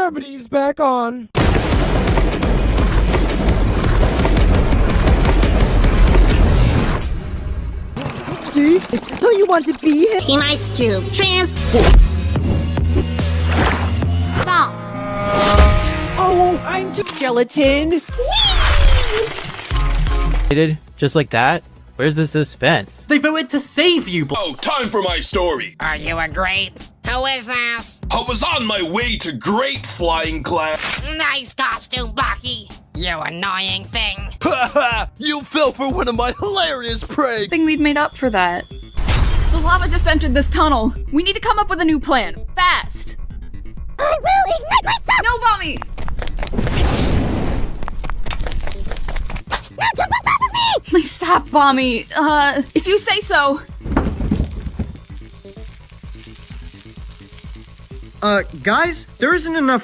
Gravity's back on. See? Don't you want to be here? Team Ice Cube, transport. Fall. Oh, I'm too gelatin. Just like that? Where's the suspense? They voted to save you, Oh, time for my story. Are you a grape? Who is this? I was on my way to grape flying class. Nice costume, Bucky. You annoying thing. You fell for one of my hilarious pranks! I think we'd made up for that. The lava just entered this tunnel. We need to come up with a new plan. Fast! I will ignite myself! No, Bommy! Now jump on top of me! My sap, Bommy. If you say so. Guys, there isn't enough